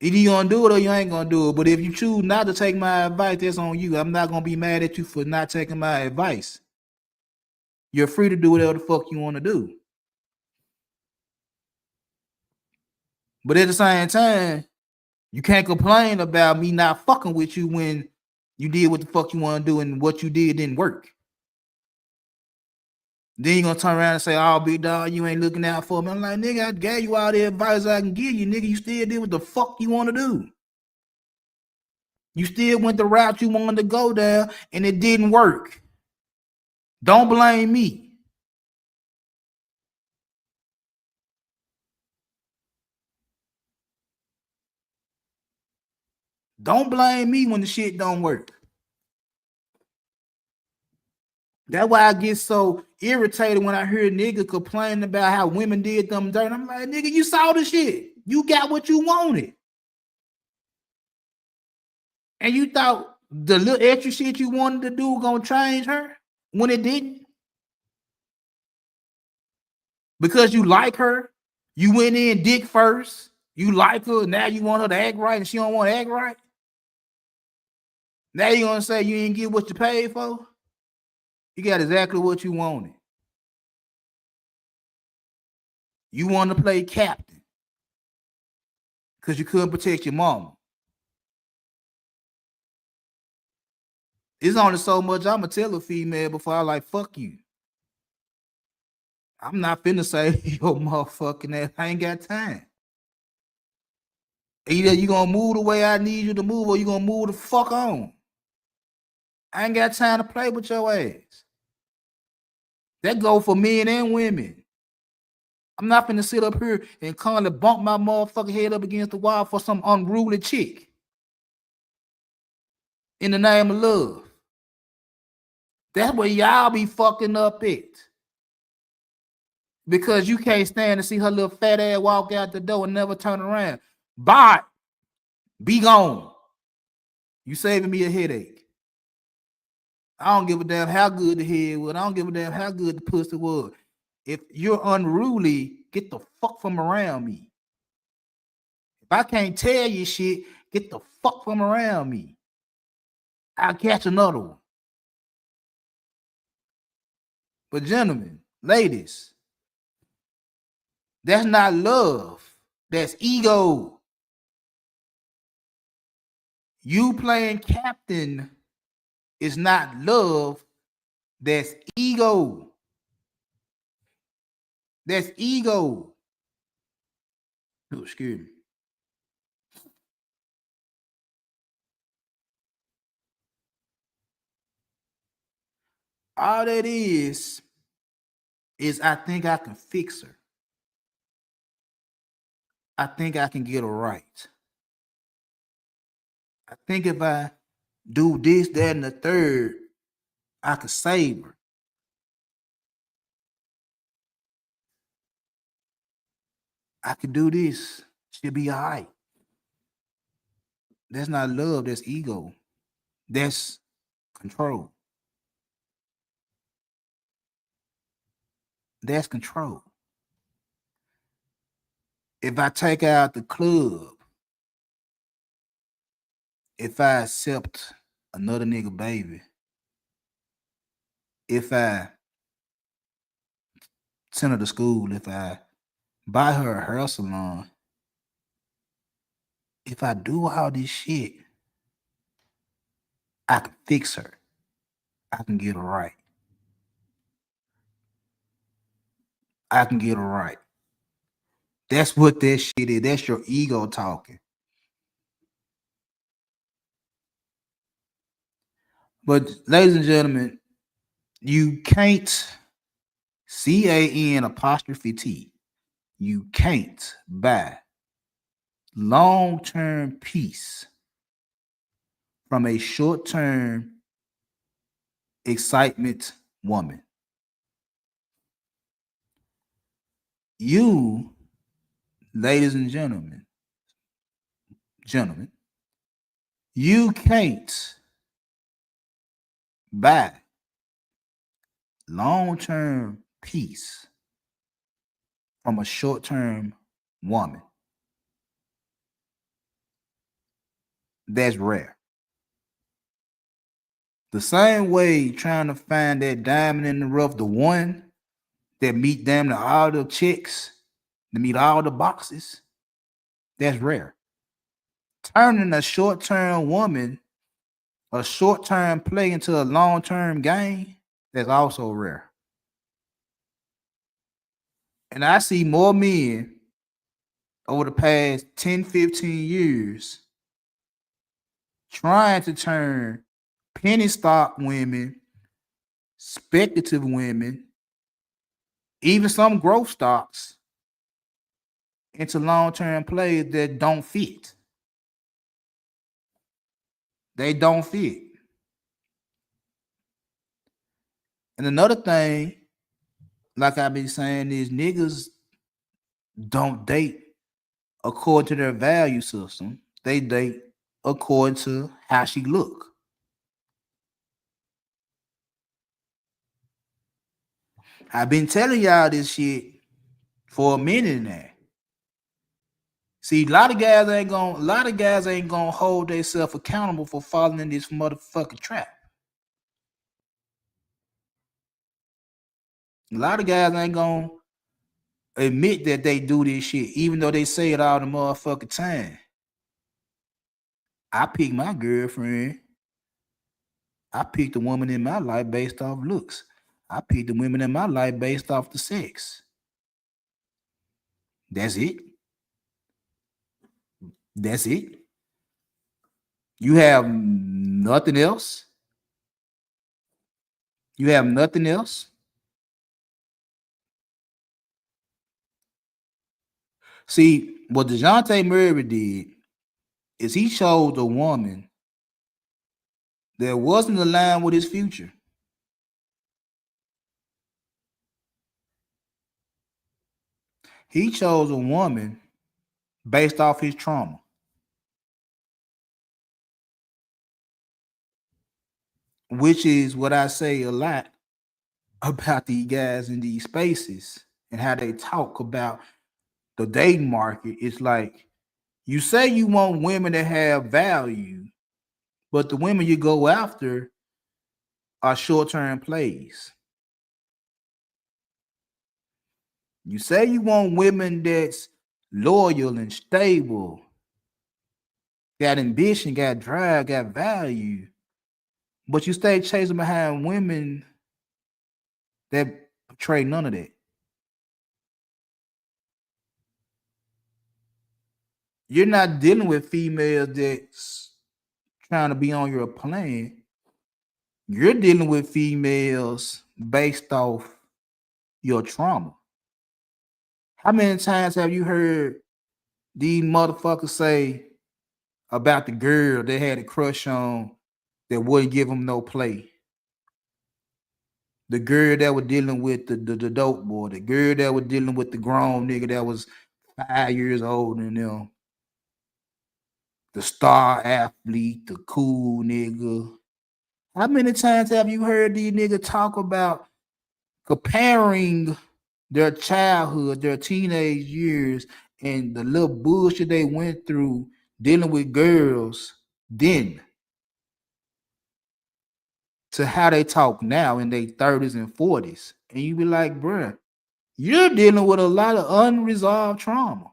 Either you gonna do it or you ain't gonna do it. But if you choose not to take my advice, that's on you. I'm not gonna be mad at you for not taking my advice. You're free to do whatever the fuck you want to do. But at the same time, you can't complain about me not fucking with you when you did what the fuck you want to do and what you did didn't work. Then you're gonna turn around and say, oh, big dog, you ain't looking out for me. I'm like, nigga, I gave you all the advice I can give you, nigga. You still did what the fuck you want to do. You still went the route you wanted to go down and it didn't work. Don't blame me. Don't blame me when the shit don't work. That's why I get so irritated when I hear niggas complaining about how women did them dirt. I'm like, nigga, you saw the shit. You got what you wanted. And you thought the little extra shit you wanted to do was gonna change her when it didn't? Because you like her, you went in dick first. You like her, now you want her to act right, and she don't want to act right. Now you gonna say you didn't get what you paid for? You got exactly what you wanted. You want to play captain because you couldn't protect your mama. It's only so much I'ma tell a female before I like fuck you. I'm not finna say your motherfucking ass. I ain't got time. Either you gonna move the way I need you to move, or you gonna move the fuck on. I ain't got time to play with your ass. That go for men and women. I'm not finna sit up here and constantly bump my motherfucking head up against the wall for some unruly chick. In the name of love. That's where y'all be fucking up it. Because you can't stand to see her little fat ass walk out the door and never turn around. Bye. Be gone. You saving me a headache. I don't give a damn how good the head was. I don't give a damn how good the pussy was. If you're unruly, get the fuck from around me. If I can't tell you shit, get the fuck from around me. I'll catch another one. But gentlemen, ladies, that's not love. That's ego. You playing captain is not love. That's ego. That's ego. Oh, excuse me. All that is I think I can fix her. I think I can get her right. I think if I do this, that, and the third, I could save her. I could do this. She'll be all right. That's not love. That's ego. That's control. That's control. If I take out the club, if I accept another nigga baby, if I send her to school, if I buy her a hair salon, if I do all this shit, I can fix her. I can get her right. I can get her right. That's what that shit is. That's your ego talking. But ladies and gentlemen, you can't CAN''T. You can't buy long-term peace from a short-term excitement woman. You, ladies and gentlemen, you can't buy long-term peace from a short-term woman. That's rare. The same way trying to find that diamond in the rough, the one that meet damn near all the chicks, to meet all the boxes, that's rare. Turning a short-term woman, a short-term play into a long-term game, that's also rare. And I see more men over the past 10, 15 years trying to turn penny stock women, speculative women, even some growth stocks into long-term plays that don't fit. They don't fit. And another thing, like I've been saying, is niggas don't date according to their value system. They date according to how she look. I've been telling y'all this shit for a minute now. See, a lot of guys ain't gonna hold themselves accountable for falling in this motherfucking trap. A lot of guys ain't gonna admit that they do this shit, even though they say it all the motherfucking time. I pick my girlfriend. I pick the woman in my life based off looks. I pick the women in my life based off the sex. That's it. That's it. You have nothing else. You have nothing else. See, what Dejounte Murray did is he chose a woman that wasn't aligned with his future. He chose a woman based off his trauma, which is what I say a lot about these guys in these spaces and how they talk about the dating market. It's like you say you want women that have value, but the women you go after are short-term plays. You say you want women that's loyal and stable, got ambition, got drive, got value, but you stay chasing behind women that portray none of that. You're not dealing with females that's trying to be on your plan. You're dealing with females based off your trauma. How many times have you heard these motherfuckers say about the girl they had a crush on that wouldn't give them no play? The girl that was dealing with the dope boy, the girl that was dealing with the grown nigga that was 5 years older than them, the star athlete, the cool nigga. How many times have you heard these niggas talk about comparing their childhood, their teenage years, and the little bullshit they went through dealing with girls then to how they talk now in their 30s and 40s? And you be like, bruh, you're dealing with a lot of unresolved trauma.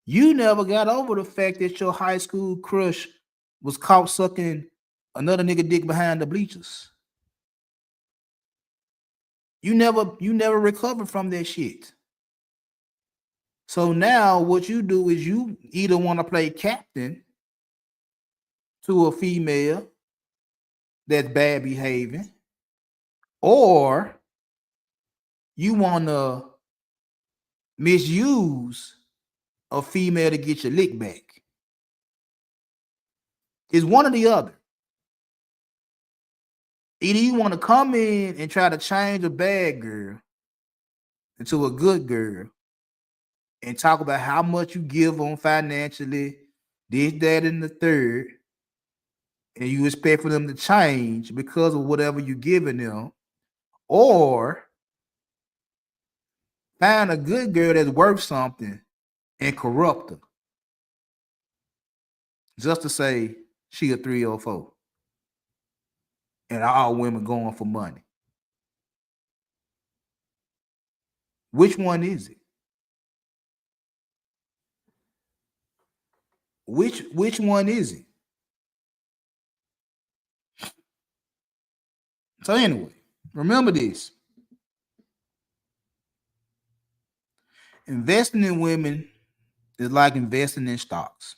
You never got over the fact that your high school crush was caught sucking another nigga dick behind the bleachers. You never recovered from that shit. So now what you do is you either want to play captain to a female that's bad behaving, or you want to misuse a female to get your lick back. It's one or the other. Either you want to come in and try to change a bad girl into a good girl and talk about how much you give them financially, this, that, and the third, and you expect for them to change because of whatever you're giving them, or find a good girl that's worth something and corrupt her just to say she a 304 and all women going for money. Which one is it? Which one is it? So anyway, remember this. Investing in women is like investing in stocks.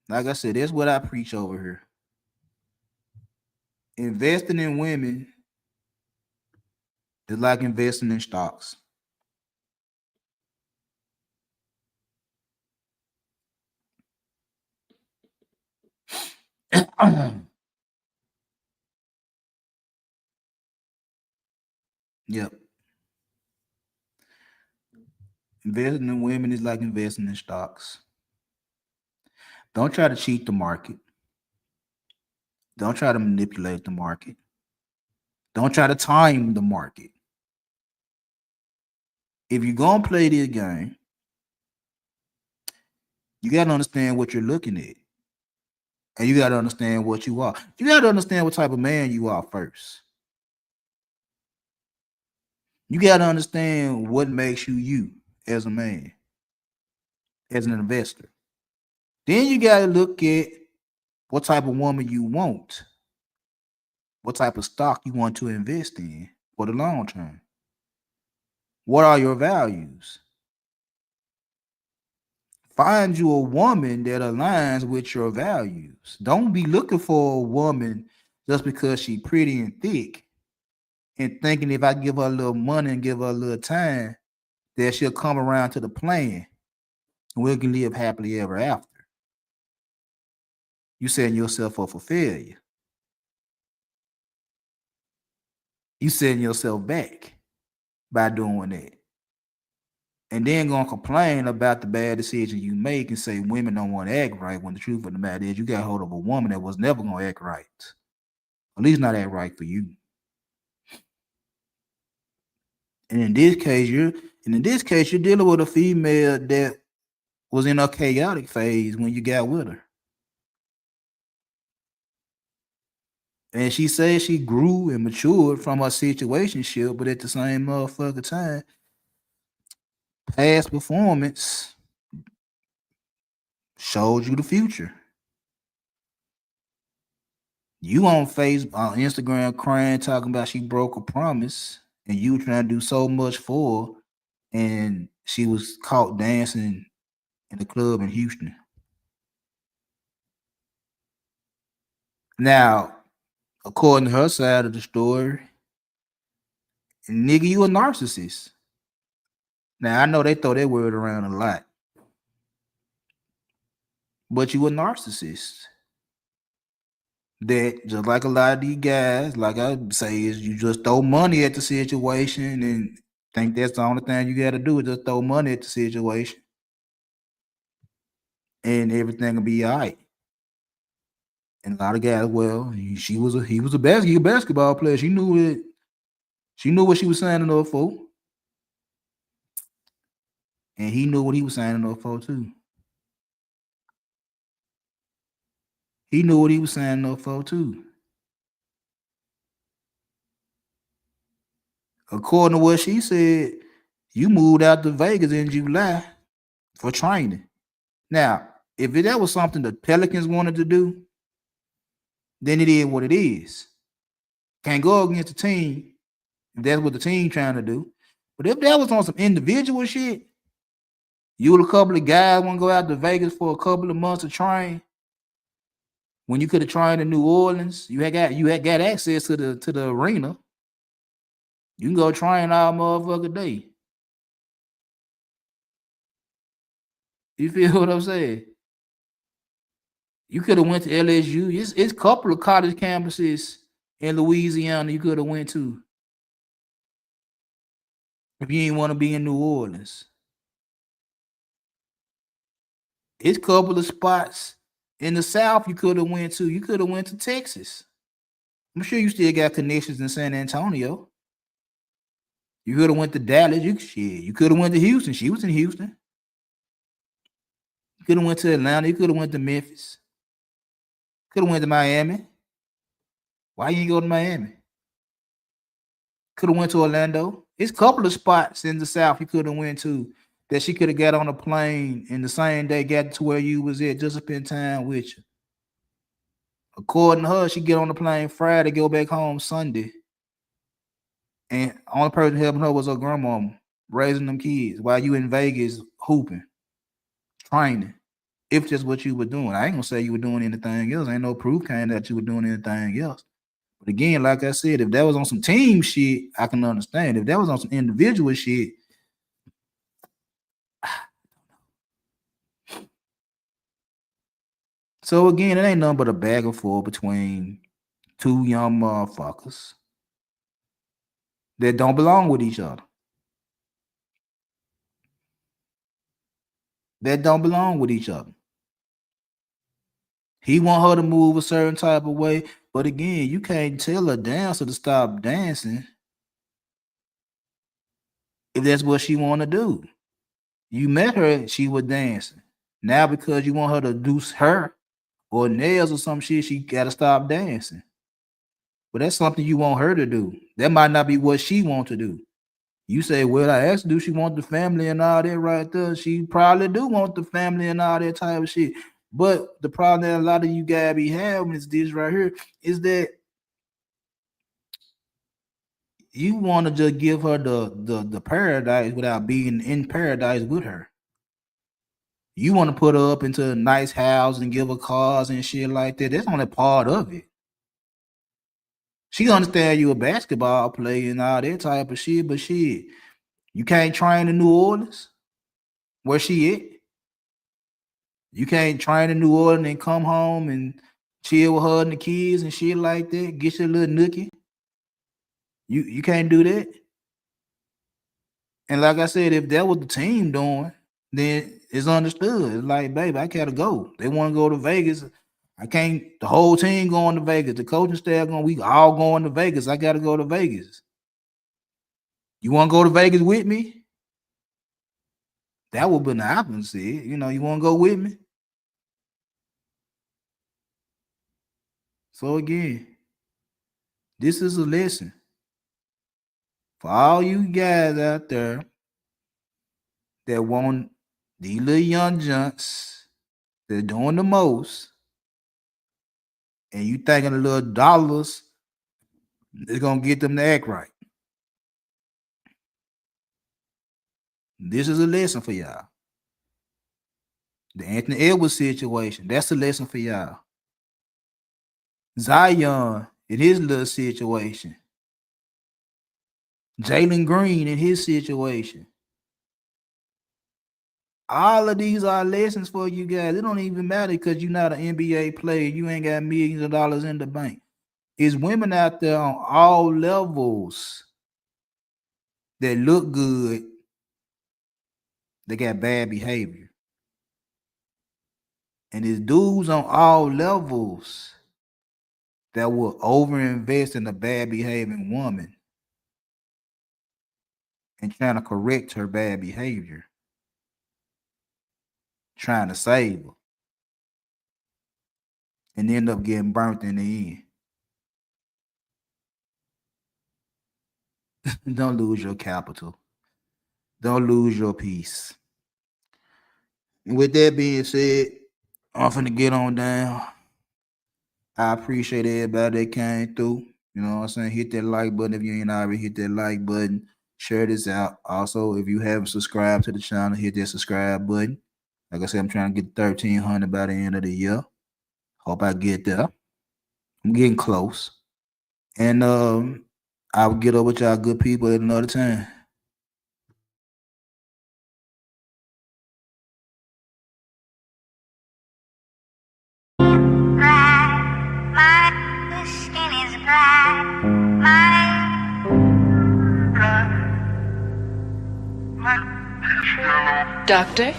Like I said, that's what I preach over here. Investing in women is like investing in stocks. Yep. Investing in women is like investing in stocks. Don't try to cheat the market. Don't try to manipulate the market. Don't try to time the market. If you're gonna play this game, you gotta understand what you're looking at. And you gotta understand what you are. You gotta understand what type of man you are first. You gotta understand what makes you you as a man, as an investor. Then you gotta look at what type of woman you want, what type of stock you want to invest in for the long term. What are your values? Find you a woman that aligns with your values. Don't be looking for a woman just because she's pretty and thick and thinking if I give her a little money and give her a little time, that she'll come around to the plan and we can live happily ever after. You setting yourself up for failure. You setting yourself back by doing that. And then gonna complain about the bad decision you make and say women don't want to act right, when the truth of the matter is you got hold of a woman that was never gonna act right. At least not act right for you. And in this case, you're dealing with a female that was in a chaotic phase when you got with her. And she says she grew and matured from her situationship, but at the same motherfucker time, past performance showed you the future. You on Instagram crying, talking about she broke a promise, and you trying to do so much for her, and she was caught dancing in the club in Houston. Now, according to her side of the story, nigga, you a narcissist. Now, I know they throw that word around a lot, but you a narcissist. That just like a lot of these guys, like I say, is you just throw money at the situation and think that's the only thing you got to do is just throw money at the situation, and everything will be all right. And a lot of guys, well, he was a basketball player. She knew it. She knew what she was signing up for, and he knew what he was signing up for too. He knew what he was signing up for too. According to what she said, you moved out to Vegas in July for training. Now, if that was something the Pelicans wanted to do, then it is what it is. Can't go against the team if that's what the team trying to do. But if that was on some individual shit, you and a couple of guys want to go out to Vegas for a couple of months to train when you could have trained in New Orleans. You had got access to the arena. You can go train all motherfucking day. You feel what I'm saying? You could have went to LSU. It's a couple of college campuses in Louisiana you could have went to if you didn't want to be in New Orleans. It's a couple of spots in the South you could have went to. You could have went to Texas. I'm sure you still got connections in San Antonio. You could have went to Dallas. You could have went to Houston. She was in Houston. You could have went to Atlanta. You could have went to Memphis. Could have went to Miami. Why you ain't go to Miami? Could have went to Orlando. It's a couple of spots in the South you could have went to that she could have got on a plane and the same day got to where you was at just to spend time with you. According to her, she get on the plane Friday, go back home Sunday. And only person helping her was her grandmama raising them kids while you in Vegas hooping, training. If that's what you were doing. I ain't gonna say you were doing anything else. Ain't no proof kind that you were doing anything else. But again, like I said, if that was on some team shit, I can understand. If that was on some individual shit, so again, it ain't nothing but a back and forth between two young motherfuckers that don't belong with each other. That don't belong with each other. He want her to move a certain type of way. But again, you can't tell a dancer to stop dancing if that's what she want to do. You met her, she was dancing. Now because you want her to do her or nails or some shit, she gotta stop dancing. But that's something you want her to do. That might not be what she want to do. You say, well, I asked, do she want the family and all that right there? She probably do want the family and all that type of shit. But the problem that a lot of you guys be having is this right here, is that you want to just give her the paradise without being in paradise with her. You want to put her up into a nice house and give her cars and shit like that. That's only part of it. She understand you a basketball player and all that type of shit, but shit, you can't train in New Orleans where she at. You can't train in New Orleans and come home and chill with her and the kids and shit like that. Get your little nookie. You can't do that. And like I said, if that was the team doing, then it's understood. It's like, baby, I gotta go. They want to go to Vegas. I can't. The whole team going to Vegas. The coaching staff going. We all going to Vegas. I gotta go to Vegas. You want to go to Vegas with me? That would be the opposite. You know, you want to go with me? So again, this is a lesson for all you guys out there that want these little young junks that are doing the most, and you thinking the little dollars is gonna get them to act right. This is a lesson for y'all. The Anthony Edwards situation, that's a lesson for y'all. Zion in his little situation. Jalen Green in his situation. All of these are lessons for you guys. It don't even matter because you're not an NBA player. You ain't got millions of dollars in the bank. It's women out there on all levels that look good. They got bad behavior. And it's dudes on all levels that will overinvest in a bad behaving woman and trying to correct her bad behavior. Trying to save her. And end up getting burnt in the end. Don't lose your capital. Don't lose your peace. And with that being said, I'm finna get on down. I appreciate everybody that came through. You know what I'm saying? Hit that like button if you ain't already hit that like button. Share this out. Also, if you haven't subscribed to the channel, hit that subscribe button. Like I said, I'm trying to get 1,300 by the end of the year. Hope I get there. I'm getting close. And I'll get up with y'all good people at another time. Doctor?